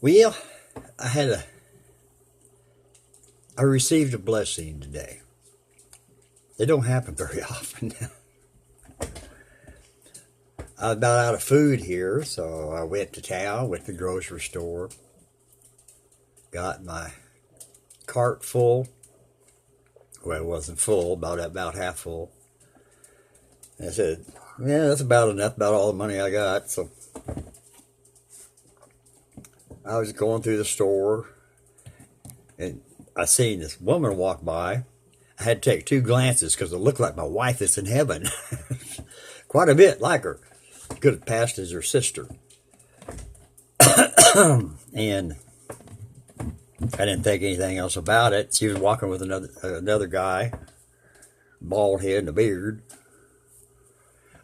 Well, I had a I received a blessing today. It don't happen very often. I was about out of food here, so I went to town, went to the grocery store, got my cart full. Well, it wasn't full, about half full. And I said, "Yeah, that's about enough, about all the money I got." So I was going through the store, and I seen this woman walk by. I had to take two glances because it looked like my wife is in heaven. Quite a bit like her. Could have passed as her sister. And I didn't think anything else about it. She was walking with another guy, bald head and a beard.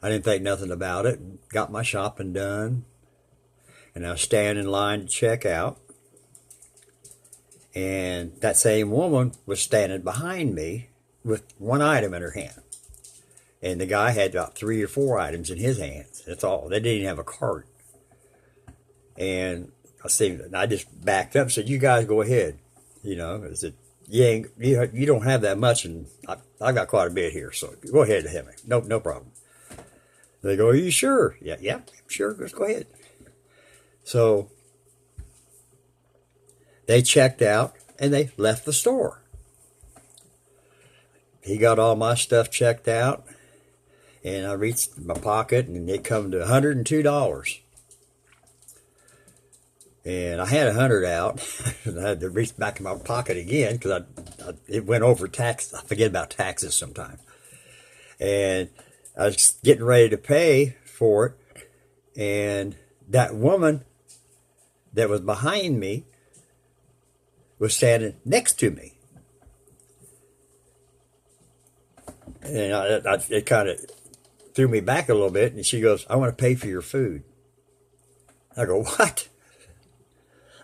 I didn't think nothing about it. Got my shopping done. And I was standing in line to check out. And that same woman was standing behind me with one item in her hand. And the guy had about 3 or 4 items in his hands. That's all. They didn't even have a cart. And I just backed up and said, "You guys go ahead." I said, you don't have that much, and I got quite a bit here, so go ahead and have me. No problem. They go, "Are you sure?" Yeah, sure. Let's go ahead. So they checked out and they left the store. He got all my stuff checked out, and I reached my pocket and it come to $102. And I had 100 out, and I had to reach back in my pocket again because it went over tax. I forget about taxes sometimes. And I was getting ready to pay for it, and that woman that was behind me was standing next to me. And it kind of threw me back a little bit, and she goes, "I want to pay for your food." I go, "What?"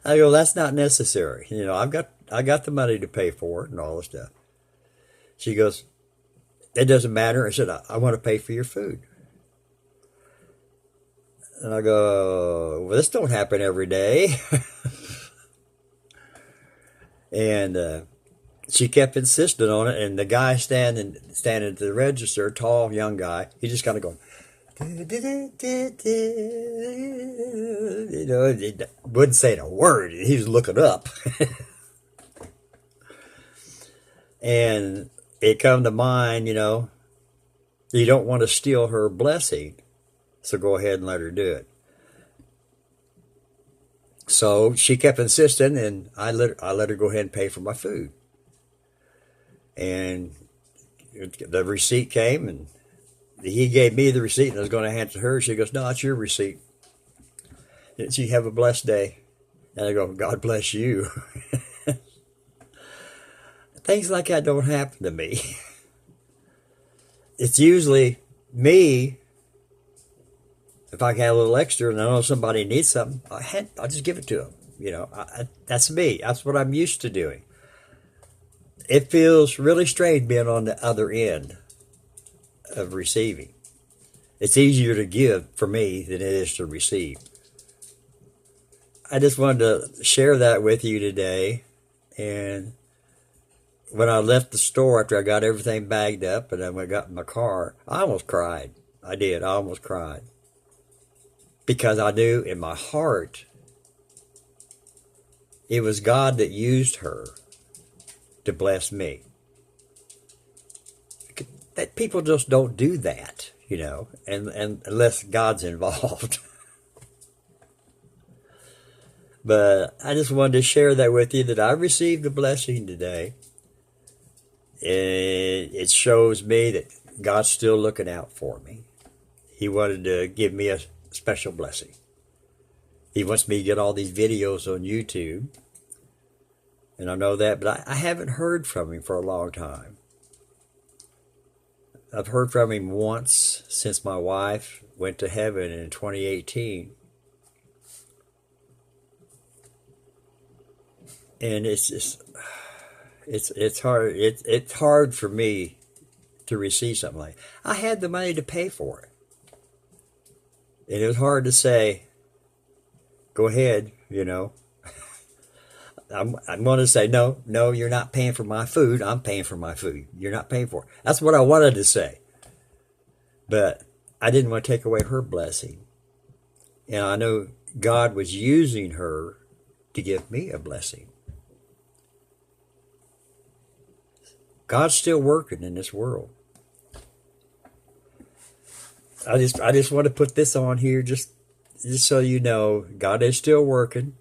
I go, "That's not necessary. I got the money to pay for it and all the stuff." She goes, "It doesn't matter." I said, I want to pay for your food." And I go, "Well, this don't happen every day." And she kept insisting on it. And the guy standing at the register, tall young guy, he just kind of going, he wouldn't say a word. He was looking up. And it come to mind, you don't want to steal her blessing, so go ahead and let her do it. So she kept insisting, and I let her go ahead and pay for my food. And the receipt came, and he gave me the receipt, and I was going to hand it to her. She goes, "No, it's your receipt. You have a blessed day." And I go, "God bless you." Things like that don't happen to me. It's usually me. If I got a little extra and I know somebody needs something, I'll just give it to them. That's me. That's what I'm used to doing. It feels really strange being on the other end of receiving. It's easier to give for me than it is to receive. I just wanted to share that with you today. And when I left the store after I got everything bagged up and then I got in my car, I almost cried. I did. I almost cried. Because I knew in my heart it was God that used her to bless me. That people just don't do that, and unless God's involved. But I just wanted to share that with you, that I received a blessing today. And it shows me that God's still looking out for me. He wanted to give me a special blessing. He wants me to get all these videos on YouTube. And I know that, but I haven't heard from him for a long time. I've heard from him once since my wife went to heaven in 2018. And it's hard. It's hard for me to receive something like that. I had the money to pay for it. And it was hard to say, "Go ahead, I'm going to say, no, no, you're not paying for my food. I'm paying for my food. You're not paying for it. That's what I wanted to say. But I didn't want to take away her blessing. And I know God was using her to give me a blessing. God's still working in this world. I just want to put this on here just so you know, God is still working.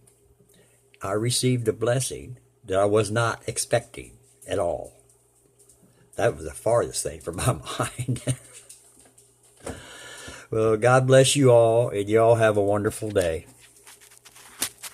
I received a blessing that I was not expecting at all. That was the farthest thing from my mind. Well, God bless you all, and you all have a wonderful day.